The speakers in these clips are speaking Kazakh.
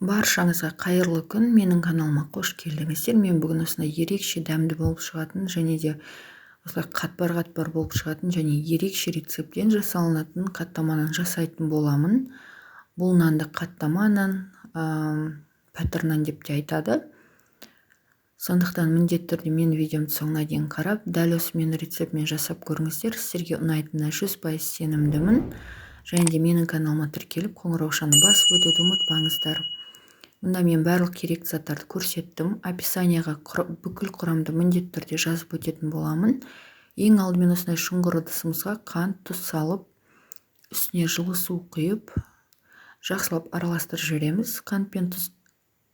Баршаңызға қайырлы күн. Менің каналыма қош келдіңіздер. Мен бүгін осындай ерекше дәмді болып шығатын және де осылай қатпар болып шығатын және ерекше рецептен жасалынатын қаттамадан жасайтын боламын. Бұл нанды қаттама нан, пәтір нан деп те айтады. Сондықтан міндетті түрде мен видеомды соңына дейін қарап, дәл осы мен рецептмен жасап көріңіздер. Сіздерге ұнайтынына 100% сенімдімін. Және де менің каналыма тіркеліп, қоңыраушаны басып өтуді ұмытпаңыздар. Мұнда мен барлық керек заттарды көрсеттім. Описанияға бүкіл құрамды міндетті түрде жазып өтетін боламын. Ең алдымен осындай шұңғыр ыдысымызға қант, тұз салып, үстіне жылы су құйып, жақсылап араластырып жібереміз. Қант пен тұз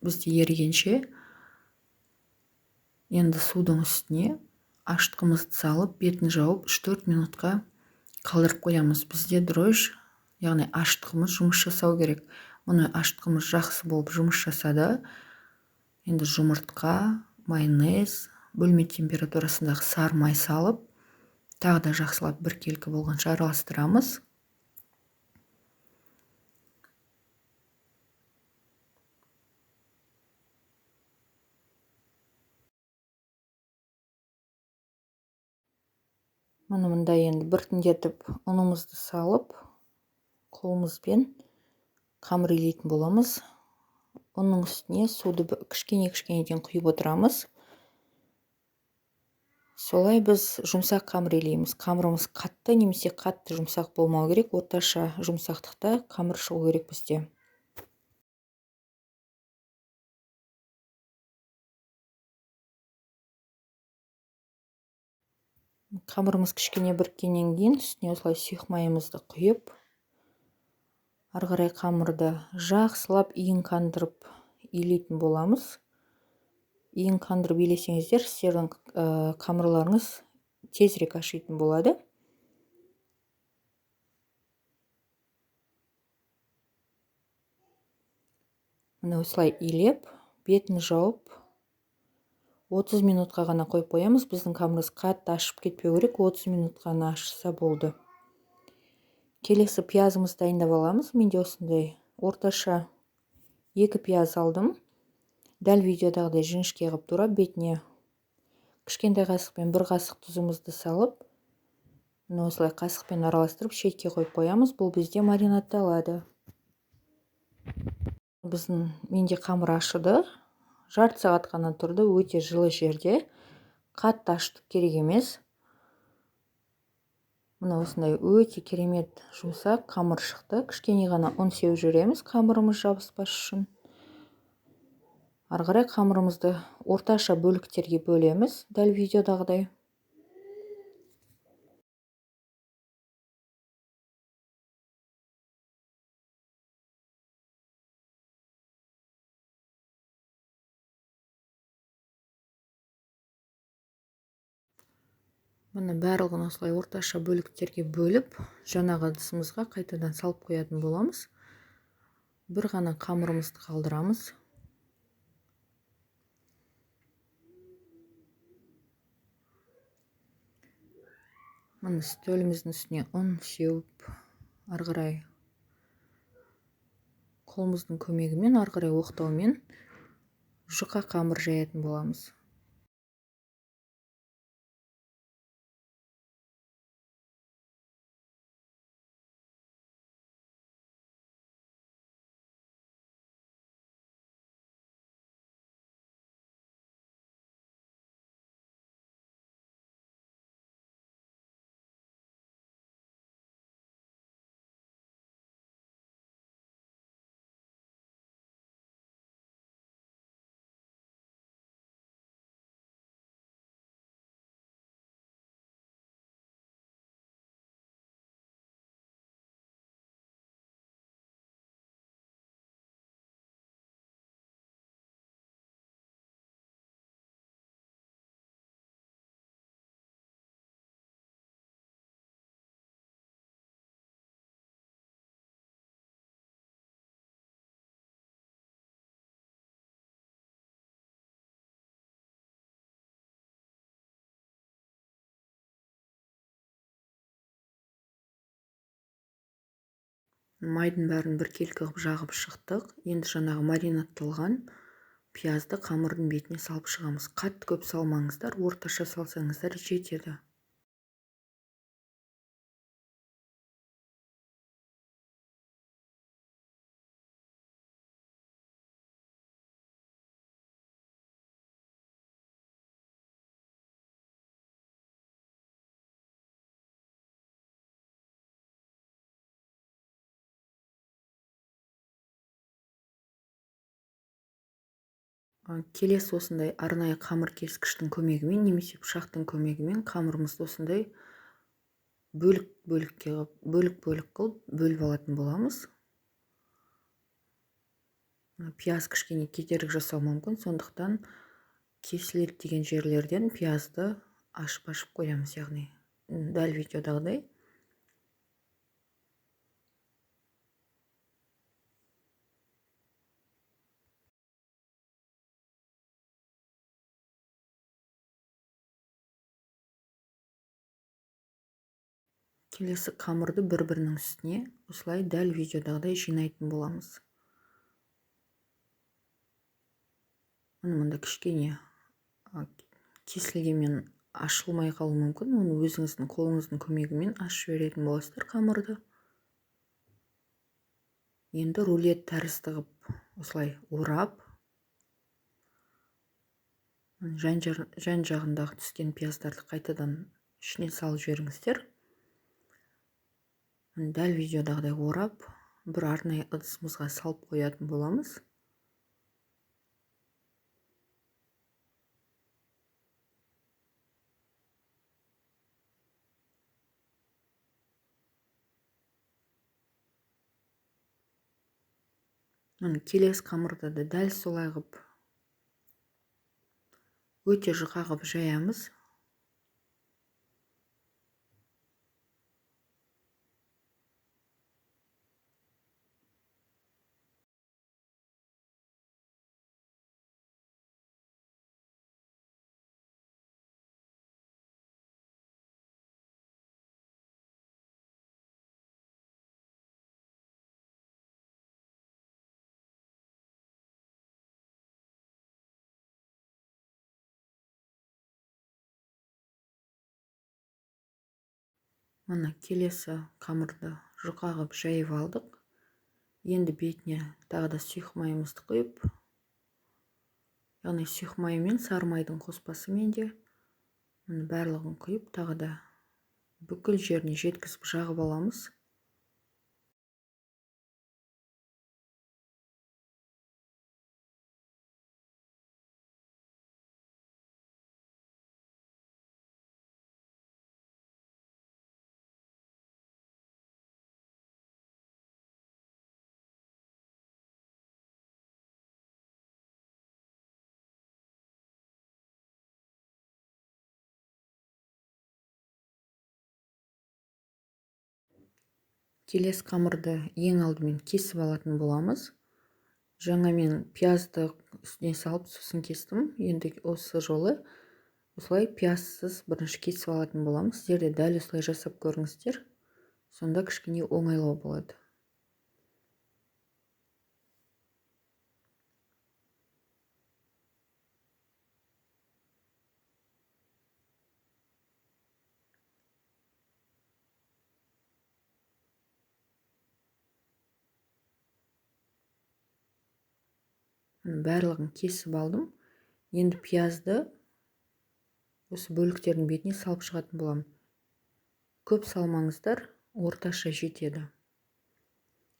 бізде ерігенше, енді судың үстіне ашытқымызды салып, бетін жауып 3-4 минутқа қалдырып қоямыз. Бізде дрожь, яғни ашытқымыз жұмыс жасау керек. Мұны ашытқымыз жақсы болып жұмыс жасады. Енді жұмыртқа, майонез, бөлме температурасындағы сары май салып, тағы да жақсылап біркелкі болғанша араластырамыз. Мұны мында енді біртіндетіп ұнымызды салып, қолымызбен қамыр илейтін боламыз. Оның үстіне суды кішкене-кішкенеден құйып отырамыз. Солай біз жұмсақ қамыр илейміз. Қамырымыз қатты немесе қатты жұмсақ болмау керек. Орташа жұмсақтықта қамыр шығу керек бізде. Қамырымыз кішкене біріккеннен кейін үстіне осылай сұйық майымызды құйып, ары қарай қамырды жақсылап иін қандырып илейтін боламыз. Иін қандырып илесеңіздер, сіздердің қамырларыңыз тезірек ашитын болады. Мына осылай илеп, бетін жауып 30 минутқа ғана қойып қоямыз. Біздің қамырымыз қатты ашып кетпеу керек, 30 минут қана ашса болды. Келесі пиязымызды дайындап аламыз. Менде осындай орташа 2 пияз алдым. Дәл видеодағыдай жіңішке қылып турап, бетіне кішкентай қасықпен 1 қасық тұзымызды салып, осылай қасықпен араластырып шетке қойып қоямыз. Бұл бізде маринадталады. Менде қамыр ашыды. Жарты сағат қана тұрды, өте жылы жерде. Қатты ашытып керек емес. Мына осындай өте керемет жұмсақ қамыр шықты. Кішкене ғана ұн сеуіп жүреміз, қамырымыз жабыспас үшін. Ары қарай қамырымызды орташа бөліктерге бөлеміз, дәл видеодағыдай. Мұны барлығын осылай орташа бөліктерге бөліп, жаңағы ыдысымызға қайтадан салып қоятын боламыз. Бір ғана қамырымызды қалдырамыз. Мұны үстеліміздің үстіне ұн сеуіп, ары қарай қолымыздың көмегімен, ары қарай оқтаумен жұқа қамыр жаятын боламыз. майдың бәрін біркелкі қылып жағып шықтық. Енді жаңағы маринадталған пиязды қамырдың бетіне салып шығамыз. Қатты көп салмаңыздар, орташа салсаңыздар жетеді. Келесі осындай арнайы қамыр кескіштің көмегімен немесе пышақтың көмегімен қамырымызды осындай бөлік қылып бөліп алатын боламыз. Пияз кішкене кедергі жасау мүмкін, сондықтан кесіледі деген жерлерден пиязды ашып қоямыз, яғни дәл видеодағыдай. Келесі қамырды бір-бірінің үстіне осылай дәл видеодағыдай жинайтын боламыз. Мұнда кішкене кесілгенмен ашылмай қалуы мүмкін. Оны өзіңіздің қолыңыздың көмегімен ашып жіберетін боласыздар қамырды. Енді рулет тәрізді қылып осылай орап, жан жағындағы түскен пияздарды қайтадан ішіне салып жіберіңіздер. Дәл видеодағыдай орап, бір арнайы ыдысымызға салып қоятын боламыз. Келесі қамырды да дәл солай қылып өте жұқа қылып жаямыз. Мына келесі қамырды жұқа қылып жайып алдық. Енді бетіне тағы да сұйық майымызды құйып, яғни сұйық май мен сары майдың қоспасымен де барлығын құйып, тағы да бүкіл жеріне жеткізіп жағып аламыз. Келесі қамырды ең алдымен кесіп алатын боламыз. Жаңа мен пиязды үстіне салып сосын кестім. Енді осы жолы осылай пиязсыз бірінші кесіп алатын боламыз. Сіздер де дәл осылай жасап көріңіздер. Сонда кішкене оңайлау болады. Барлығын кесіп алдым. Енді пиязды осы бөліктердің бетіне салып шығатын боламын. Көп салмаңыздар, орташа жетеді.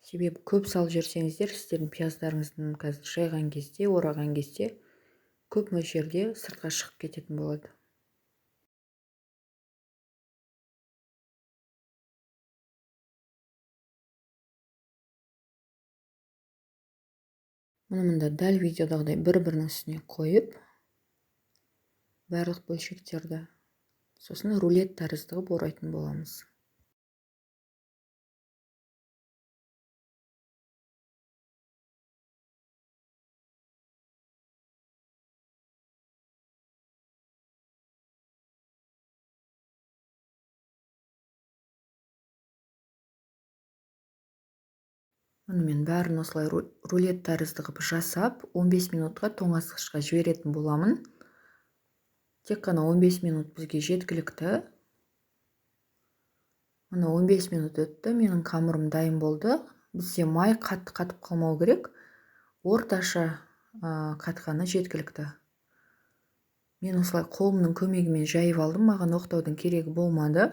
Себебі көп салып жіберсеңіздер, сіздердің пияздарыңыздың қазір жайған кезде, ораған кезде көп мөлшерде сыртқа шығып кететін болады. Мұнда дәл видеодағыдай бір-бірінің үстіне қойып, барлық бөлшектерді сосын рулет тәрізді қылып орайтын боламыз. Мұнымен бәрін осылай рулет тәрізді қылып жасап 15 минутқа тоңазытқышқа жіберетін боламын. Тек қана 15 минут бізге жеткілікті. Мына 15 минут өтті, менің қамырым дайын болды. Бізде май қатты қатып қалмау керек. Орташа қатқаны жеткілікті. Мен осылай қолымның көмегімен жайып алдым, маған оқтаудың керегі болмады.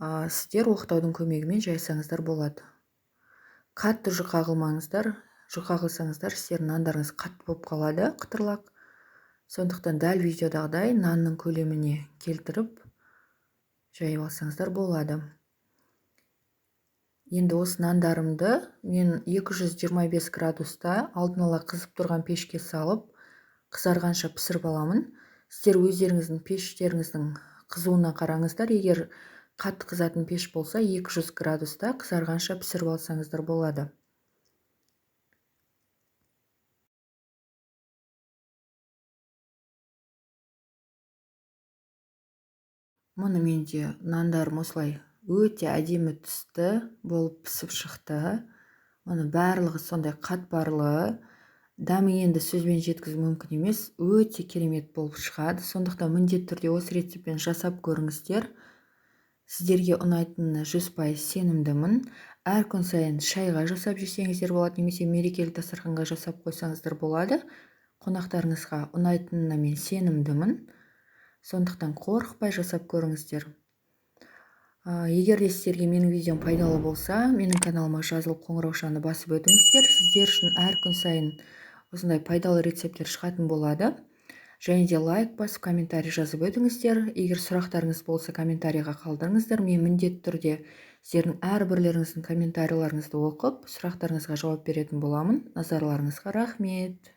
Сіздер оқтаудың көмегімен жайсаңыздар болады. Қатты жұқа қылмаңыздар. Жұқа қылсаңыздар, сіздердің нандарыңыз қатты болып қалады, қытырлақ. Сондықтан дәл видеодағыдай нанның көлеміне келтіріп жайып алсаңыздар болады. Енді осы нандарымды мен 225 градуста алдын ала қызып тұрған пешке салып, қызарғанша пісіріп аламын. Сіздер өздеріңіздің пештеріңіздің қызуына қараңыздар. Егер қатты қызатын пеш болса, 200 градуста қызарғанша пісіріп алсаңыздар болады. Мұны менде нандарым осылай өте әдемі түсті болып пісіп шықты. Мұны барлығы сондай қатпарлы. Дәмі енді сөзбен жеткізу мүмкін емес, өте керемет болып шығады. Сондықтан міндетті түрде осы рецептпен жасап көріңіздер. Сіздерге ұнайтынына 100% сенімдімін. Әр күн сайын шайға жасап жесеңіздер болады, немесе мерекелік дастарханға жасап қойсаңыздар болады. Қонақтарыңызға ұнайтынына мен сенімдімін. Сондықтан қорықпай жасап көріңіздер. Егер де сіздерге менің видеом пайдалы болса, менің каналыма жазылып қоңыраушаны басып өтіңіздер. Сіздер үшін әр күн сайын осындай пайдалы рецепттер шығатын болады. Және де лайк басып, комментарий жазып өтіңіздер. Егер сұрақтарыңыз болса, комментарийға қалдырыңыздар. Мен міндетті түрде сіздердің әрбірлеріңіздің комментарийларыңызды оқып, сұрақтарыңызға жауап беретін боламын. Назарларыңызға рахмет.